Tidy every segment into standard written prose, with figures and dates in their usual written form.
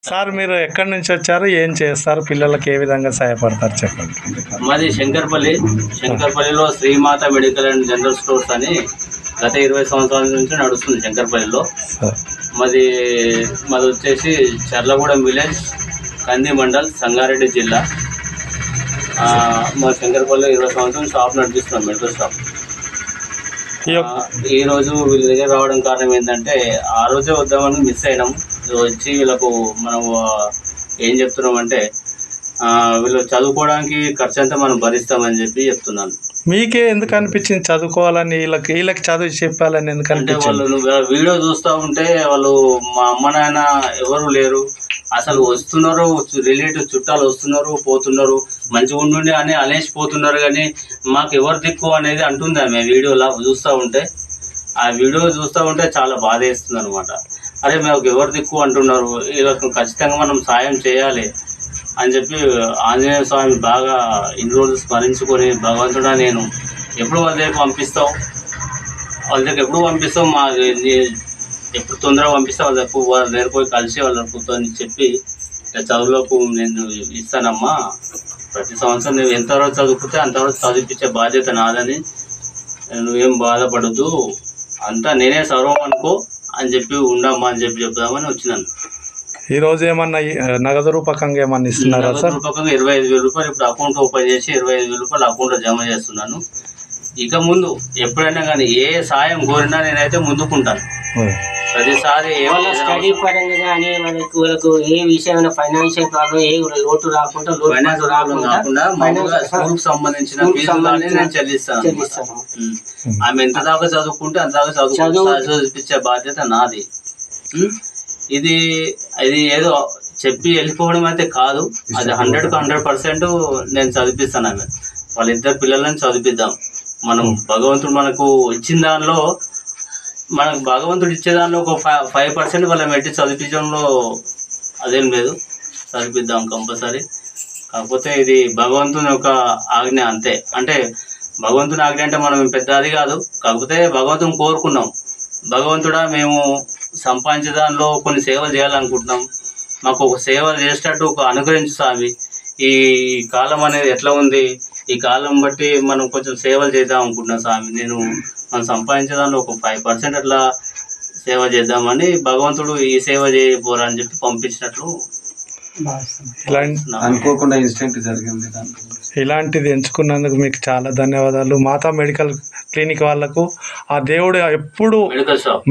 Sir మీరు ఎక్కడి నుంచి వచ్చారు, ఏం చేస్తారు, పిల్లలకి ఏ విధంగా సహాయపడతారు చెప్పండి. మాది శంకర్పల్లిలో Srimata medical and general stores అని గత 20 సంవత్సరాల నుంచి నడుస్తుంది శంకర్పల్లిలో. మాది వచ్చేసి చర్లగూడెం విలేజ్, కంది మండల్, సంగారెడ్డి జిల్లా. మా శంకర్పల్లిలో 20 సంవత్సరం షాప్ నడిపిస్తున్నాం, మెడికల్ షాప్. ఈరోజు వీళ్ళ దగ్గర రావడం కారణం ఏంటంటే, ఆ రోజే వద్దామని మిస్ అయినాం. వచ్చి వీళ్ళకు మనం ఏం చెప్తున్నామంటే, వీళ్ళు చదువుకోవడానికి ఖర్చు అంతా మనం భరిస్తామని చెప్పి చెప్తున్నాను. మీకే ఎందుకు అనిపించింది చదువుకోవాలని, వీళ్ళకి చదువు చెప్పాలని ఎందుకంటే? వాళ్ళు వీడియో చూస్తూ ఉంటే వాళ్ళు మా అమ్మ నాయన ఎవరు లేరు, అసలు వస్తున్నారు రిలేటివ్ చుట్టాలు వస్తున్నారు పోతున్నారు, మంచిగా ఉండి అని అలేసిపోతున్నారు, కానీ మాకు ఎవరు దిక్కు అనేది అంటుంది ఆమె వీడియోలా చూస్తూ ఉంటే. ఆ వీడియో చూస్తూ ఉంటే చాలా బాధ వేస్తుంది అనమాట. అరే మాకు ఎవరు దిక్కు అంటున్నారు, వీళ్ళకు ఖచ్చితంగా మనం సాయం చేయాలి అని చెప్పి ఆంజనేయ స్వామి బాగా ఇన్ని రోజులు స్మరించుకొని, భగవంతుడా నేను ఎప్పుడు వాళ్ళ దగ్గర పంపిస్తావు, మా ఎప్పుడు తొందరగా పంపిస్తే వాళ్ళ దగ్గర పోయి కలిసి వాళ్ళ కూర్చొని చెప్పి, చదువులకు నేను ఇస్తానమ్మా, ప్రతి సంవత్సరం నువ్వు ఎంతవరకు చదువుకుంటే అంతవరకు చదివించే బాధ్యత నాదని, నువ్వేం బాధపడద్దు, అంతా నేనే సర్వం అనుకో అని చెప్పి ఉండమ్మా అని చెప్పి చెప్దామని వచ్చినాను. ఈరోజు ఏమన్నా నగదు రూపకంగా ఏమన్నా ఇస్తున్నారా? నగదు రూపకంగా 25,000 రూపాయలు ఇప్పుడు అకౌంట్ ఓపెన్ చేసి 25,000 రూపాయలు అకౌంట్లో జమ చేస్తున్నాను. ఇక ముందు ఎప్పుడైనా కానీ ఏ సాయం కోరినా నేనైతే ముందుకుంటాను. ప్రతిసారి స్టడీ పరంగా కానీ వాళ్ళకు ఏ విషయమైన ఫైనాన్షియల్ ప్రాబ్లం, ఏ లోటు రాకుండా స్కూల్కి సంబంధించిన ఫీజులని నేను చెల్లిస్తాను. ఆమె ఎంత దాకా చదువుకుంటే అంత దాకా చదివించే బాధ్యత నాది. ఇది ఏదో చెప్పి వెళ్ళిపోవడం అయితే కాదు, అది 100% నేను చదివిస్తాను. ఆమె వాళ్ళిద్దరు పిల్లలని చదివిద్దాం. మనం భగవంతుడు మనకు ఇచ్చిన దానిలో, మనకు భగవంతుడు ఇచ్చే దానిలో ఒక 5% వాళ్ళ మెట్టి చదివించడంలో అదేం లేదు, చదివిద్దాం కంపల్సరీ. కాకపోతే ఇది భగవంతుని ఒక ఆజ్ఞ అంతే. అంటే భగవంతుని ఆజ్ఞ అంటే మనం పెద్ద అది కాదు, కాకపోతే భగవంతుని కోరుకున్నాం. భగవంతుడా మేము సంపాదించే దానిలో కొన్ని సేవలు చేయాలనుకుంటున్నాం, మాకు ఒక సేవ చేసేటట్టు ఒక అనుగ్రహించు స్వామి. ఈ కాలం అనేది ఎట్లా ఉంది, ఈ కాలం బట్టి మనం కొంచెం సేవలు చేద్దాం అనుకుంటున్నాం స్వామి. మనం సంపాదించే దానిలో ఒక 5% అట్లా సేవ చేద్దామని భగవంతుడు ఈ సేవ చేయబోరా అని చెప్పి పంపించినట్లు అనుకోకుండా ఇన్సిడెంట్ జరిగింది. ఇలాంటిది ఎంచుకున్నందుకు మీకు చాలా ధన్యవాదాలు. మాతా మెడికల్ క్లినిక్ వాళ్ళకు ఆ దేవుడు ఎప్పుడు,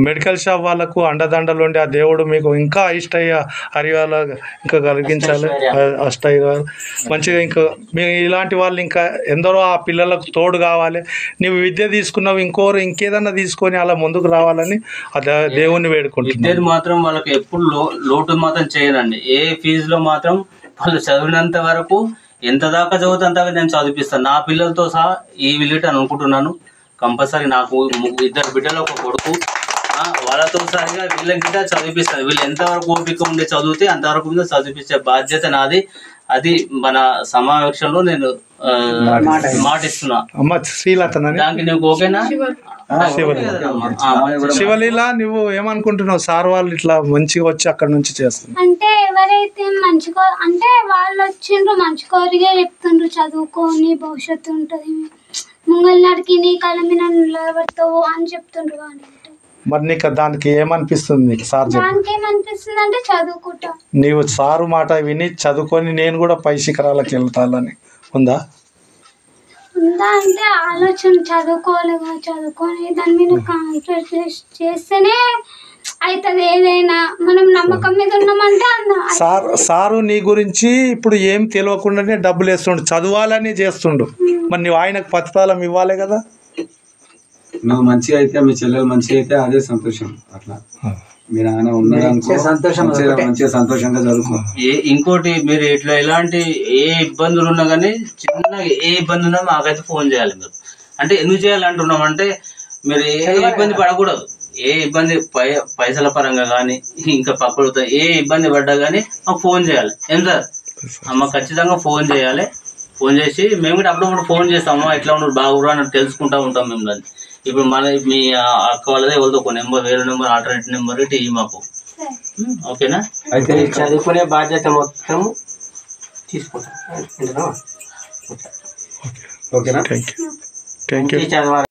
మెడికల్ షాప్ వాళ్ళకు అండదండలు ఉండి ఆ దేవుడు మీకు ఇంకా ఇష్టయ్య హరివాళ్ళ ఇంకా కలిగించాలి, అష్టయ్య మంచిగా. ఇంకా మేము ఇలాంటి వాళ్ళు ఇంకా ఎందరో ఆ పిల్లలకు తోడు కావాలి. నువ్వు విద్య తీసుకున్నావు, ఇంకేదన్నా తీసుకొని అలా ముందుకు రావాలని ఆ దేవుణ్ణి వేడుకుంటున్నాను. విద్యది మాత్రం వాళ్ళకి ఎప్పుడు లోటు మాత్రం చేయనండి. ఏ ఫీజులో మాత్రం వాళ్ళు చదివినంత వరకు ఎంత దాకా చదివితే అంతగా నేను చదివిస్తాను. నా పిల్లలతో సహా ఈ విలేట్ అని అనుకుంటున్నాను. కంపల్సరీ నాకు 2 బిడ్డలు, ఒక కొడుకు, వాళ్ళతో సరిగా వీళ్ళకి గిట్ట చదివిస్తాను. వీళ్ళు ఎంతవరకు ఓపిక ఉండి చదివితే అంతవరకు మీద చదివించే బాధ్యత నాది. అది మన సమావేశంలో నేను మాటిస్తున్నా. దానికి నీకు ఓకేనా? శివలీల, నువ్వు ఏమనుకుంటున్నావు? సార్ వాళ్ళు ఇట్లా మంచిగా వచ్చి అక్కడ నుంచి చేస్తున్నారు అంటే, ఎవరైతే మంచిగా అంటే వాళ్ళు వచ్చిండ్రు మంచి కోరిగా చెప్తుండ్రు, చదువుకొని భవిష్యత్తు ఉంటుంది, ముంగల్ నడికి నీ కళ్ళ మీద నిలబడతావు అని చెప్తుండ్రు. మరి నీకు దానికి ఏమనిపిస్తుంది? నీకు సార్ దానికి ఏమనిపిస్తుంది అంటే చదువుకుంటా, నీవు సారు మాట విని చదువుకొని నేను కూడా పై శిఖరాలకు వెళ్తానని ఉందా? అంటే ఆలోచన చదువుకొని దాని మీద కాన్సన్ట్రేట్ చేస్తేనే అవుతుంది ఏదైనా. మనం నమ్మకం మీద ఉన్నామంటే సారు నీ గురించి ఇప్పుడు ఏం తెలియకుండానే డబ్బులు వేస్తుండు, చదవాలని చేస్తుండు. మరి నువ్వు ఆయనకు ప్రతిఫలం ఇవ్వాలి కదా. నువ్వు మంచిగా అయితే, మీ చెల్లెలు మంచిగా అయితే అదే సంతోషం. అట్లా మీరు ఆయన ఉన్నారనుకో, మంచిగా సంతోషంగా చదువుకో. ఇంకోటి, మీరు ఇట్లా ఎలాంటి ఏ ఇబ్బందులు ఉన్నా కానీ, చిన్న ఏ ఇబ్బంది ఉన్నా మాకైతే ఫోన్ చేయాలి. మీరు అంటే ఎందుకు చేయాలంటున్నాం అంటే, మీరు ఏ ఇబ్బంది పడకూడదు. ఏ ఇబ్బంది పైసల పరంగా కానీ, ఇంకా పక్కలతో ఏ ఇబ్బంది పడ్డా కానీ మాకు ఫోన్ చేయాలి. ఎంత మాకు ఖచ్చితంగా ఫోన్ చేయాలి. ఫోన్ చేసి మేము కూడా అప్పుడప్పుడు ఫోన్ చేస్తాము, ఎట్లా ఉన్నారు బాగురా అని తెలుసుకుంటూ ఉంటాం మేము. దాన్ని ఇప్పుడు మీ అక్క వాళ్ళదే ఎవరితో ఒక నెంబర్, వేరే నెంబర్, ఆల్టర్నేటివ్ నెంబర్ ఇటు మాకు ఓకేనా? అయితే మీరు చదువుకునే బాధ్యత మొత్తం తీసుకుంటాం. ఓకేనా? థ్యాంక్ యూ చదవాలి.